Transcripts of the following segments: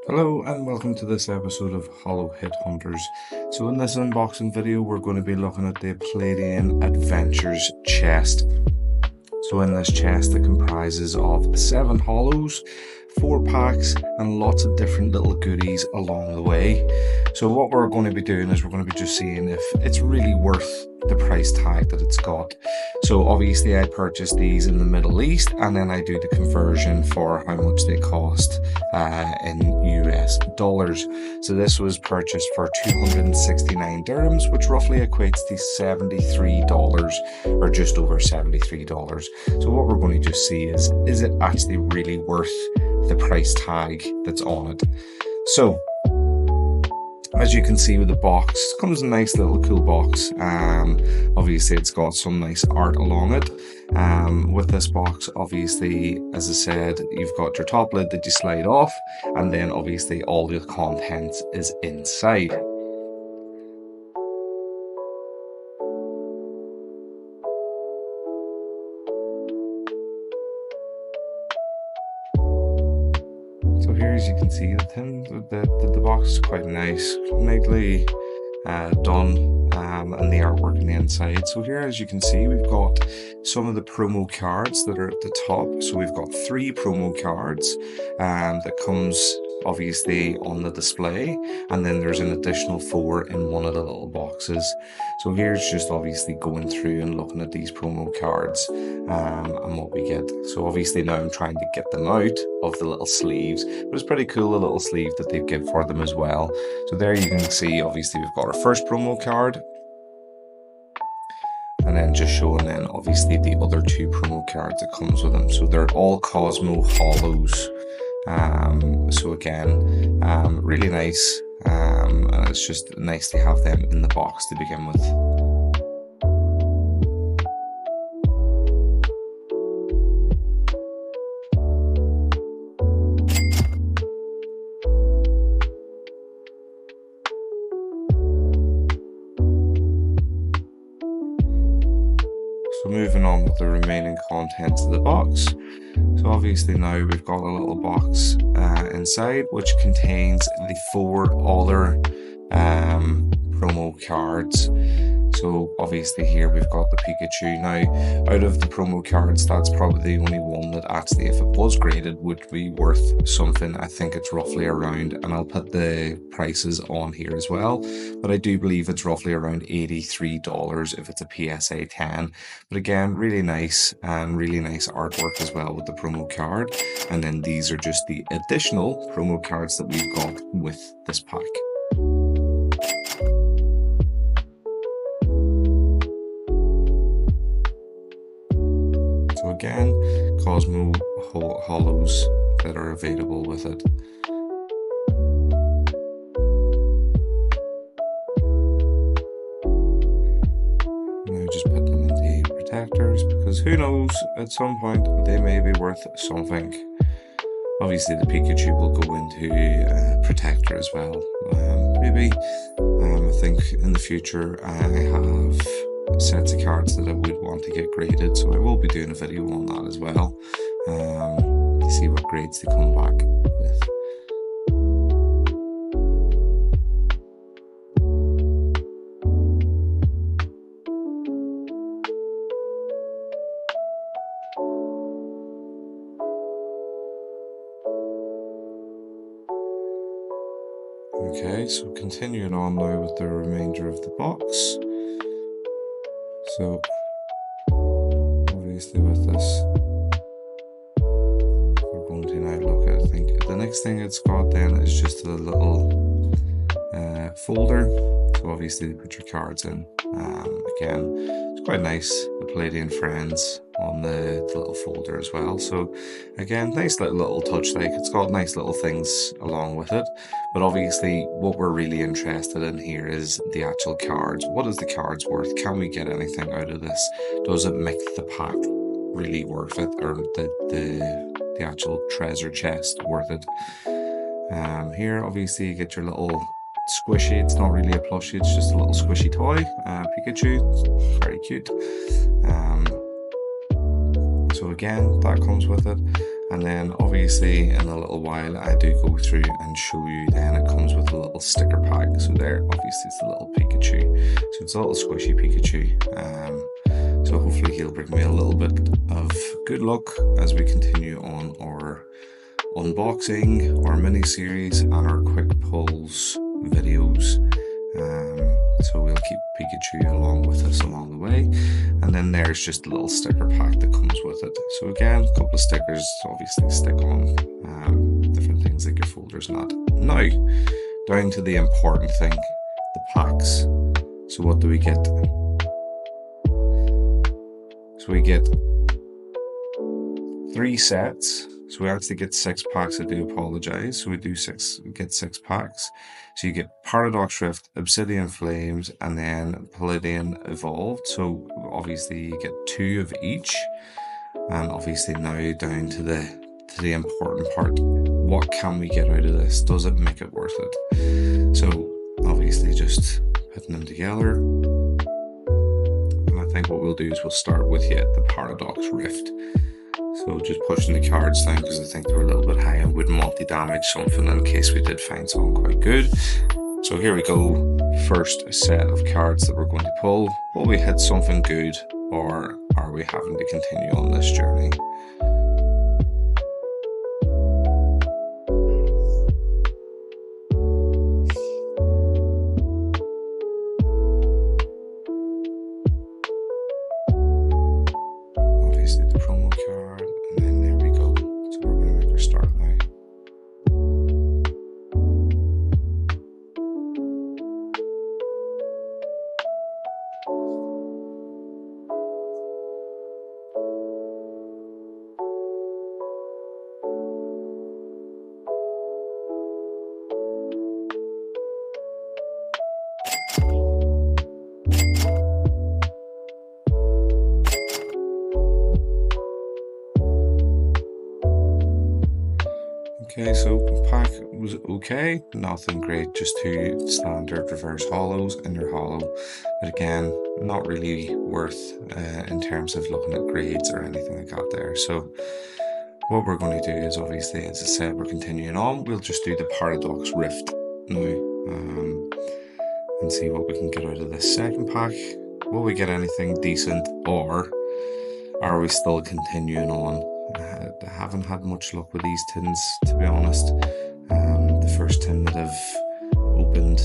Hello and welcome to this episode of Hollow Hit Hunters. So in this unboxing video we're going to be looking at the Paldea Adventures Chest. So in this chest it comprises of 7 hollows, 4 packs and lots of different little goodies along the way. So what we're going to be doing is we're going to be just seeing if it's really worth the price tag that it's got. So obviously I purchased these in the Middle East and then I do the conversion for how much they cost in US dollars. So this was purchased for 269 dirhams, which roughly equates to $73 or just over $73. So what we're going to just see is it actually really worth the price tag that's on it? So as you can see with the box, it comes in a nice little cool box. Obviously it's got some nice art along it. With this box, obviously, as I said, you've got your top lid that you slide off, and then obviously all the contents is inside. So here, as you can see, the box is quite nice, neatly done, and the artwork on the inside. So here, as you can see, we've got some of the promo cards that are at the top. So we've got 3 promo cards that comes obviously on the display, and then there's an additional 4 in one of the little boxes. So here's just obviously going through and looking at these promo cards and what we get. So obviously now I'm trying to get them out of the little sleeves, but it's pretty cool, the little sleeve that they give for them as well. So there you can see obviously we've got our first promo card, and then just showing then obviously the other 2 promo cards that comes with them. So they're all Cosmo Hollows. So again, really nice, and it's just nice to have them in the box to begin with. So moving on with the remaining contents of the box. So obviously now we've got a little box inside which contains the 4 other promo cards. So obviously here we've got the Pikachu. Now out of the promo cards, that's probably the only one that actually, if it was graded, would be worth something. I think it's roughly around, and I'll put the prices on here as well, but I do believe it's roughly around $83 if it's a PSA 10. But again, really nice, and really nice artwork as well with the promo card. And then these are just the additional promo cards that we've got with this pack. So again, Cosmo Hollows that are available with it. Now just put them into protectors, because who knows, at some point they may be worth something. Obviously the Pikachu will go into protector as well. Maybe I think in the future I have sets of cards that I would want to get graded, so I will be doing a video on that as well, to see what grades they come back with. Okay, so continuing on now with the remainder of the box. So obviously with this, we're going to now look at, I think the next thing it's got then is just a little folder. So obviously you put your cards in. Again, it's quite nice, the Palladian Friends on the little folder as well. So again, nice little touch, like it's got nice little things along with it. But obviously what we're really interested in here is the actual cards. What is the cards worth? Can we get anything out of this? Does it make the pack really worth it, or the actual treasure chest worth it? Here obviously you get your little squishy. It's not really a plushie, it's just a little squishy toy, Pikachu. It's very cute. So So again, that comes with it. And then obviously in a little while I do go through and show you, then it comes with a little sticker pack. So there obviously it's a little Pikachu. So it's a little squishy Pikachu. So hopefully he'll bring me a little bit of good luck as we continue on our unboxing, our mini series and our quick pulls videos. So we'll keep Pikachu along with us along the way. And then there's just a little sticker pack that comes with it. So again, a couple of stickers obviously stick on different things like your folders and that. Now, down to the important thing, the packs. So what do we get? So we get 3 sets. So we actually get 6 packs. I do apologize. So we get 6 packs. So you get Paradox Rift, Obsidian Flames, and then Palladian Evolved. So obviously you get 2 of each. And obviously now down to the important part. What can we get out of this? Does it make it worth it? So obviously just putting them together. And I think what we'll do is we'll start with the Paradox Rift. So just pushing the cards down because I think they were a little bit high. I wouldn't want to damage something in case we did find something quite good. So here we go. First set of cards that we're going to pull. Will we hit something good, or are we having to continue on this journey? Obviously the promo card, and then there we go. So we're going to make our start now. Okay, so pack was okay, nothing great, just 2 standard reverse hollows in your hollow, but again, not really worth in terms of looking at grades or anything like that there. So what we're going to do is, obviously, as I said, we're continuing on. We'll just do the Paradox Rift now and see what we can get out of this second pack. Will we get anything decent, or are we still continuing on? I haven't had much luck with these tins, to be honest. The first tin that I've opened,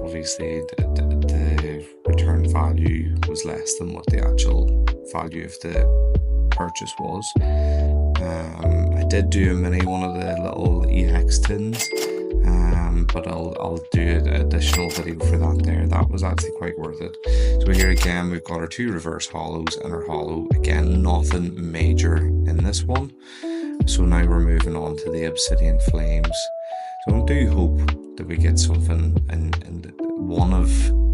obviously the return value was less than what the actual value of the purchase was. I did do a mini one of the little EX tins, but I'll do an additional video for that there. That was actually quite worth it. So here again, we've got our 2 reverse hollows in our hollow. Again, nothing major in this one. So now we're moving on to the Obsidian Flames. So I do hope that we get something in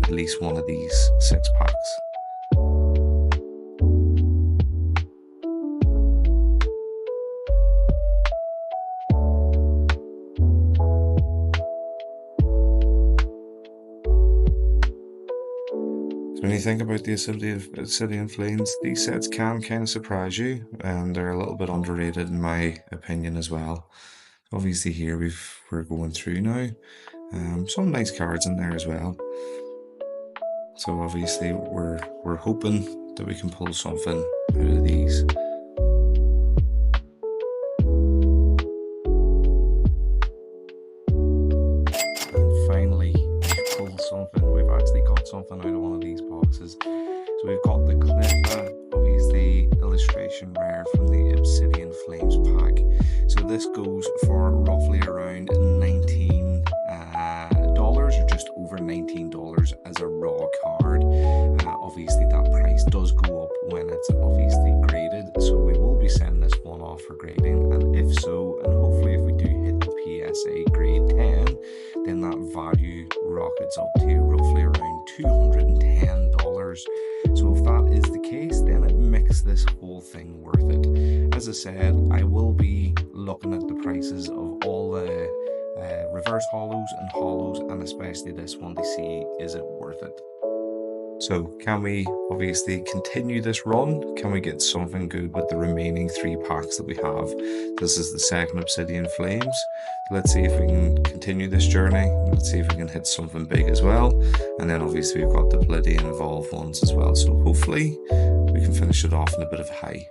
at least one of these 6 packs. So when you think about the Obsidian Flames, these sets can kind of surprise you, and they're a little bit underrated in my opinion as well. Obviously here we're going through now. Some nice cards in there as well. So obviously we're hoping that we can pull something out of these. And finally, we pulled something. We've actually got something out of one of these boxes. So we've got the Cliffa, obviously illustration rare from the Obsidian Flames pack. So this goes for roughly around $19 or just over $19 as a raw card. Obviously that price does go up when it's obviously graded, so we will be sending this one off for grading, and if so, and hopefully if we do hit the PSA grade 10, then that value rockets up to roughly around $210. So if that is the case, then it makes this whole thing worth it. As I said, I will be looking at the prices of all the reverse hollows and hollows, and especially this one, to see is it worth it. So can we obviously continue this run? Can we get something good with the remaining 3 packs that we have? This is the second Obsidian Flames. Let's see if we can continue this journey. Let's see if we can hit something big as well. And then obviously we've got the Paldea Evolved ones as well. So hopefully we can finish it off in a bit of a high.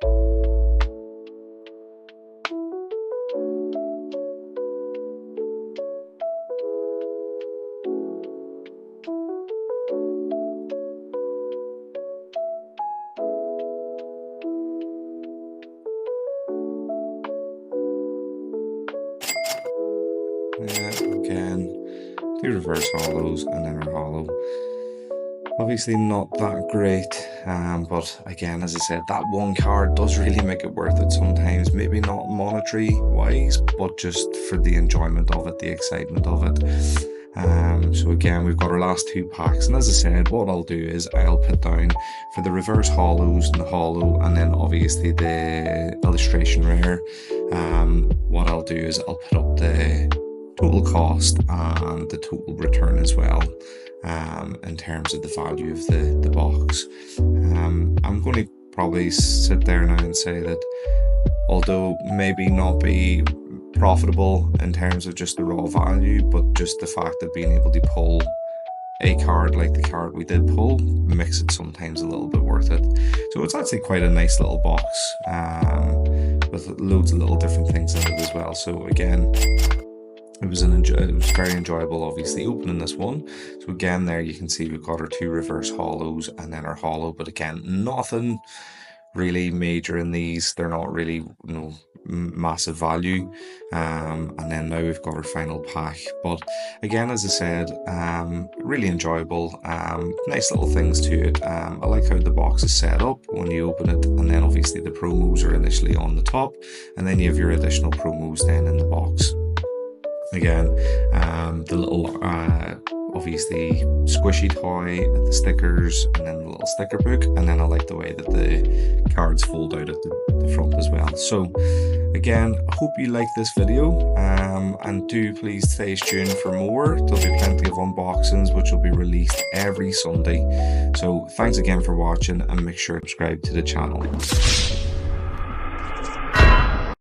Again, 2 reverse hollows and then our hollow. Obviously not that great, but again, as I said, that one card does really make it worth it sometimes. Maybe not monetary wise, but just for the enjoyment of it, the excitement of it. So again, we've got our last 2 packs, and as I said, what I'll do is I'll put down for the reverse hollows and the hollow, and then obviously the illustration rare. What I'll do is I'll put up the total cost and the total return as well, in terms of the value of the box. I'm going to probably sit there now and say that although maybe not be profitable in terms of just the raw value, but just the fact of being able to pull a card like the card we did pull makes it sometimes a little bit worth it. So it's actually quite a nice little box, with loads of little different things in it as well. So again, it was very enjoyable, obviously, opening this one. So again, there you can see we've got our 2 reverse hollows and then our hollow, but again, nothing really major in these. They're not really, massive value. And then now we've got our final pack. But again, as I said, really enjoyable. Nice little things to it. I like how the box is set up when you open it, and then obviously the promos are initially on the top, and then you have your additional promos then in the box. Again, the little obviously squishy toy, the stickers, and then the little sticker book, and then I like the way that the cards fold out at the front as well. So again, I hope you like this video, and do please stay tuned for more. There'll be plenty of unboxings which will be released every Sunday. So thanks again for watching, and make sure to subscribe to the channel.